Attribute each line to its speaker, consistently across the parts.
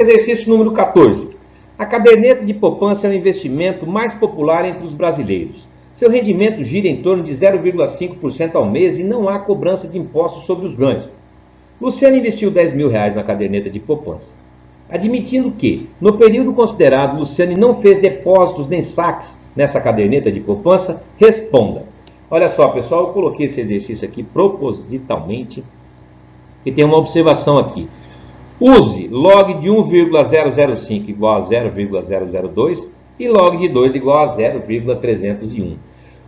Speaker 1: Exercício número 14. A caderneta de poupança é o investimento mais popular entre os brasileiros. Seu rendimento gira em torno de 0,5% ao mês e não há cobrança de impostos sobre os ganhos. Luciano investiu R$10.000 na caderneta de poupança. Admitindo que, no período considerado, Luciane não fez depósitos nem saques nessa caderneta de poupança, responda. Olha só, pessoal, eu coloquei esse exercício aqui propositalmente e tem uma observação aqui. Use log de 1,005 igual a 0,002 e log de 2 igual a 0,301.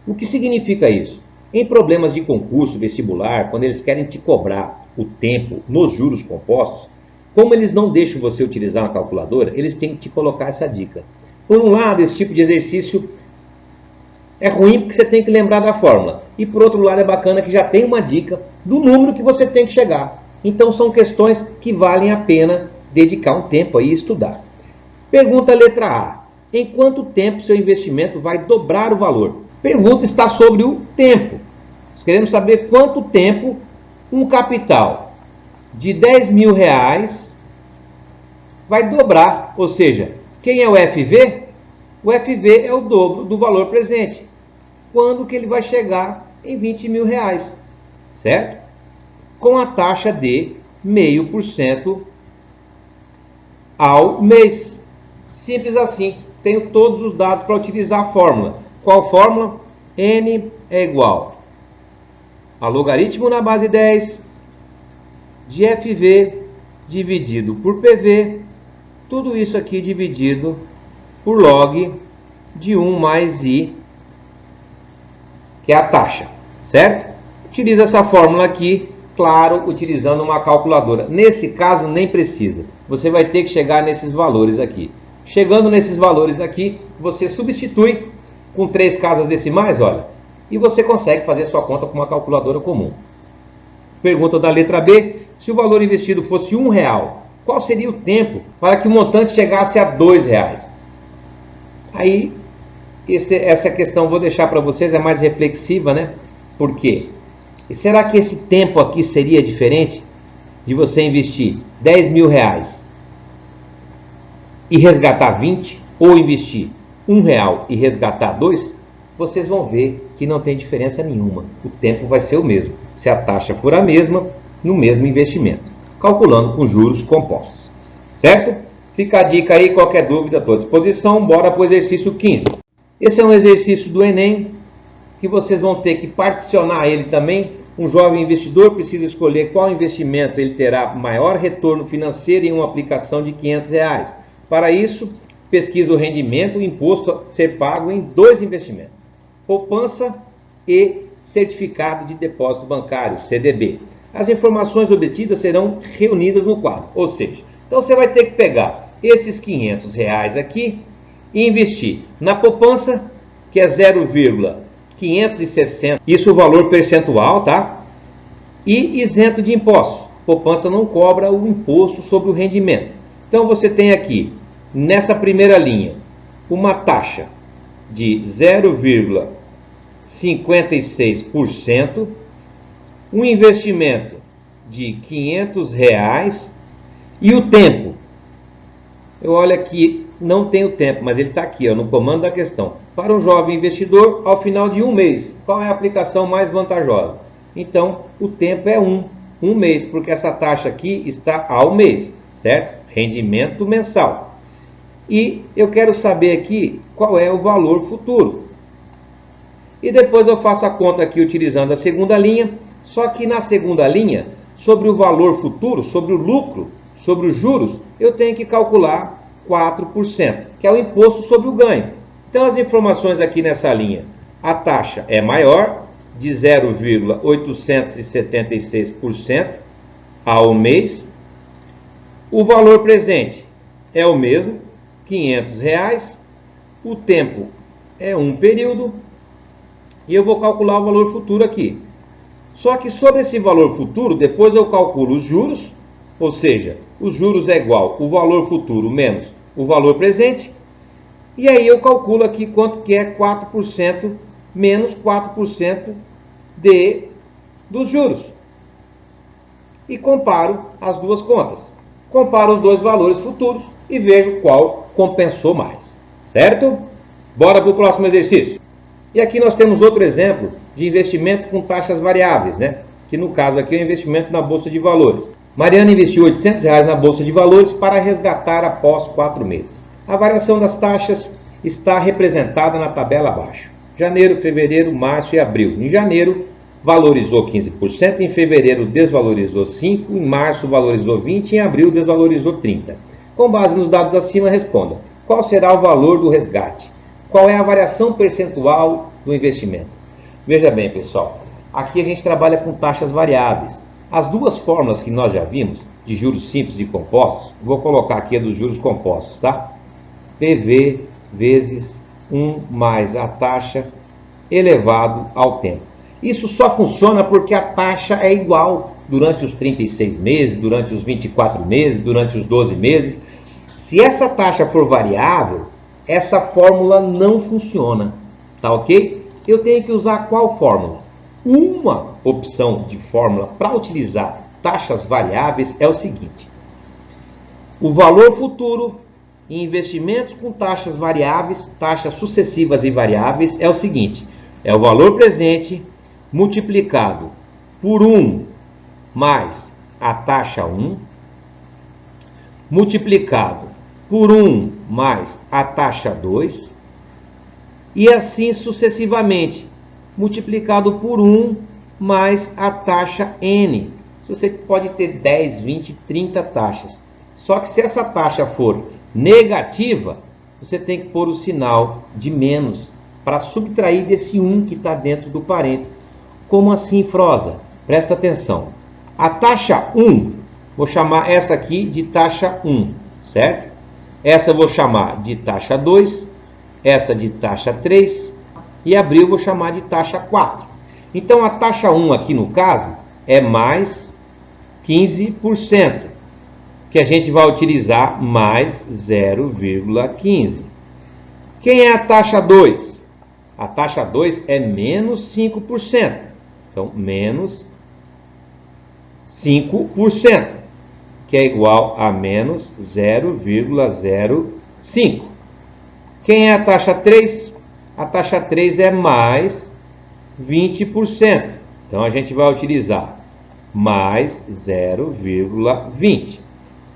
Speaker 1: O que significa isso? Em problemas de concurso vestibular, quando eles querem te cobrar o tempo nos juros compostos, como eles não deixam você utilizar uma calculadora, eles têm que te colocar essa dica. Por um lado, esse tipo de exercício é ruim porque você tem que lembrar da fórmula. E por outro lado, é bacana que já tem uma dica do número que você tem que chegar. Então são questões que valem a pena dedicar um tempo aí e estudar. Pergunta letra A. Em quanto tempo seu investimento vai dobrar o valor? Pergunta está sobre o tempo. Nós queremos saber quanto tempo um capital de R$10.000 vai dobrar. Ou seja, quem é o FV? O FV é o dobro do valor presente. Quando que ele vai chegar em R$20.000? Certo? Com a taxa de 0,5% ao mês. Simples assim. Tenho todos os dados para utilizar a fórmula. Qual fórmula? N é igual a logaritmo na base 10 de FV dividido por PV. Tudo isso aqui dividido por log de 1 mais I, que é a taxa. Certo? Utiliza essa fórmula aqui. Claro, utilizando uma calculadora. Nesse caso, nem precisa. Você vai ter que chegar nesses valores aqui. Chegando nesses valores aqui, você substitui com 3 casas decimais, olha, e você consegue fazer sua conta com uma calculadora comum. Pergunta da letra B. Se o valor investido fosse R$1, qual seria o tempo para que o montante chegasse a R$2? Aí, essa questão vou deixar para vocês, é mais reflexiva, né? Por quê? E será que esse tempo aqui seria diferente de você investir R$10.000 e resgatar 20, ou investir R$1 e resgatar 2? Vocês vão ver que não tem diferença nenhuma. O tempo vai ser o mesmo, se a taxa for a mesma, no mesmo investimento, calculando com juros compostos. Certo? Fica a dica aí, qualquer dúvida, estou à disposição. Bora para o exercício 15. Esse é um exercício do Enem, que vocês vão ter que particionar ele também. Um jovem investidor precisa escolher qual investimento ele terá maior retorno financeiro em uma aplicação de R$500. Para isso, pesquisa o rendimento e o imposto a ser pago em 2 investimentos: poupança e certificado de depósito bancário, CDB. As informações obtidas serão reunidas no quadro. Ou seja, então você vai ter que pegar esses R$500 aqui e investir na poupança, que é 0,560, isso o valor percentual, tá? E isento de impostos. Poupança não cobra o imposto sobre o rendimento. Então você tem aqui, nessa primeira linha, uma taxa de 0,56%, um investimento de R$500 e o tempo. Eu olho aqui, não tem o tempo, mas ele está aqui, ó, no comando da questão. Para um jovem investidor, ao final de um mês, qual é a aplicação mais vantajosa? Então, o tempo é um mês, porque essa taxa aqui está ao mês, certo? Rendimento mensal. E eu quero saber aqui qual é o valor futuro. E depois eu faço a conta aqui utilizando a segunda linha, só que na segunda linha, sobre o valor futuro, sobre o lucro, sobre os juros, eu tenho que calcular 4%, que é o imposto sobre o ganho. Então as informações aqui nessa linha, a taxa é maior, de 0,876% ao mês. O valor presente é o mesmo, R$500. O tempo é um período. E eu vou calcular o valor futuro aqui. Só que sobre esse valor futuro, depois eu calculo os juros, ou seja, os juros é igual o valor futuro menos o valor presente. E aí eu calculo aqui quanto que é 4% menos 4% dos juros. E comparo as duas contas. comparo os dois valores futuros e vejo qual compensou mais, certo? Bora para o próximo exercício. E aqui nós temos outro exemplo de investimento com taxas variáveis, né? Que no caso aqui é o investimento na Bolsa de Valores. Mariana investiu R$ 800 na Bolsa de Valores para resgatar após 4 meses. A variação das taxas está representada na tabela abaixo. Janeiro, fevereiro, março e abril. Em janeiro, valorizou 15%, em fevereiro desvalorizou 5%, em março valorizou 20% e em abril desvalorizou 30%. Com base nos dados acima, responda: qual será o valor do resgate? Qual é a variação percentual do investimento? Veja bem, pessoal, aqui a gente trabalha com taxas variáveis. As duas fórmulas que nós já vimos, de juros simples e compostos, vou colocar aqui a dos juros compostos, tá? PV vezes 1 mais a taxa elevado ao tempo. Isso só funciona porque a taxa é igual durante os 36 meses, durante os 24 meses, durante os 12 meses. Se essa taxa for variável, essa fórmula não funciona, tá ok? Eu tenho que usar qual fórmula? Uma opção de fórmula para utilizar taxas variáveis é o seguinte: o valor futuro em investimentos com taxas variáveis, taxas sucessivas e variáveis, é o seguinte: é o valor presente multiplicado por 1 mais a taxa 1, multiplicado por 1 mais a taxa 2, e assim sucessivamente, multiplicado por 1 mais a taxa N. Você pode ter 10, 20, 30 taxas. Só que se essa taxa for negativa, você tem que pôr o sinal de menos para subtrair desse 1 que está dentro do parênteses. Como assim, Froza? Presta atenção. A taxa 1, vou chamar essa aqui de taxa 1, certo? Essa eu vou chamar de taxa 2, essa de taxa 3 e abril eu vou chamar de taxa 4. Então a taxa 1 aqui no caso é mais 15%, que a gente vai utilizar mais 0,15. Quem é a taxa 2? A taxa 2 é menos 5%. Então, menos 5%, que é igual a menos 0,05. Quem é a taxa 3? A taxa 3 é mais 20%. Então, a gente vai utilizar mais 0,20.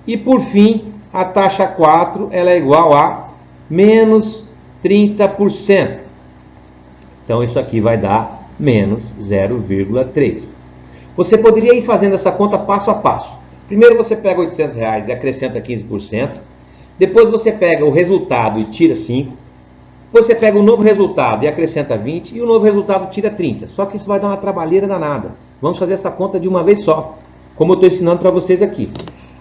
Speaker 1: E, por fim, a taxa 4 ela é igual a menos 30%. Então, isso aqui vai dar menos 0,3. Você poderia ir fazendo essa conta passo a passo. Primeiro você pega R$ 800 e acrescenta 15%. Depois você pega o resultado e tira 5%. Depois você pega o novo resultado e acrescenta 20%. E o novo resultado tira 30%. Só que isso vai dar uma trabalheira danada. Vamos fazer essa conta de uma vez só, como eu estou ensinando para vocês aqui.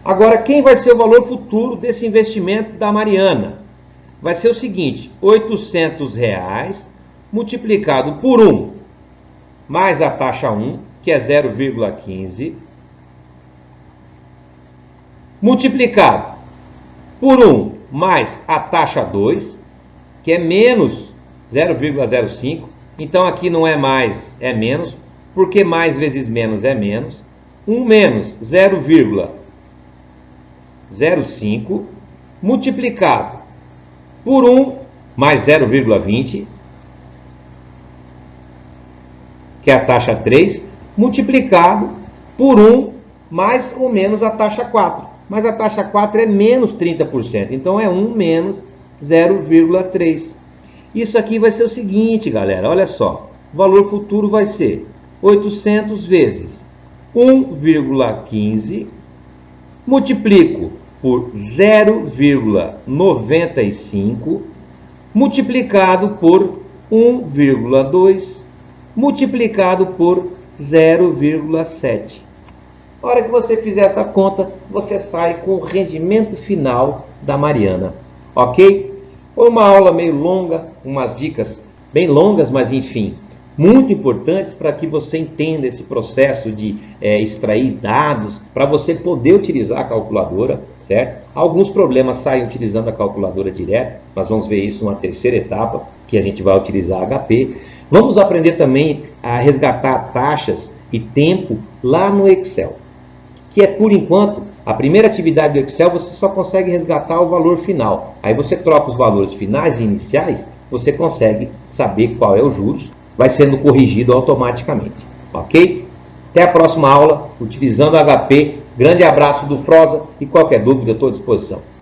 Speaker 1: Agora, quem vai ser o valor futuro desse investimento da Mariana? Vai ser o seguinte: R$ 800 multiplicado por 1 mais a taxa 1, que é 0,15, multiplicado por 1 mais a taxa 2, que é menos 0,05. Então aqui não é mais, é menos, porque mais vezes menos é menos. 1 menos 0,05 multiplicado por 1 mais 0,20, que é a taxa 3, multiplicado por 1 mais ou menos a taxa 4. Mas a taxa 4 é menos 30%, então é 1 menos 0,3. Isso aqui vai ser o seguinte, galera, olha só. O valor futuro vai ser 800 vezes 1,15, multiplico por 0,95, multiplicado por 1,2, multiplicado por 0,7. Na hora que você fizer essa conta, você sai com o rendimento final da Mariana. Ok? Foi uma aula meio longa, umas dicas bem longas, mas enfim, muito importantes para que você entenda esse processo de extrair dados, para você poder utilizar a calculadora, certo? Alguns problemas saem utilizando a calculadora direta, nós vamos ver isso numa terceira etapa, que a gente vai utilizar HP. Vamos aprender também a resgatar taxas e tempo lá no Excel, que é, por enquanto, A primeira atividade do Excel você só consegue resgatar o valor final. Aí você troca os valores finais e iniciais, você consegue saber qual é o juros, vai sendo corrigido automaticamente. Ok? Até a próxima aula, utilizando o HP. Grande abraço do Froza e qualquer dúvida eu estou à disposição.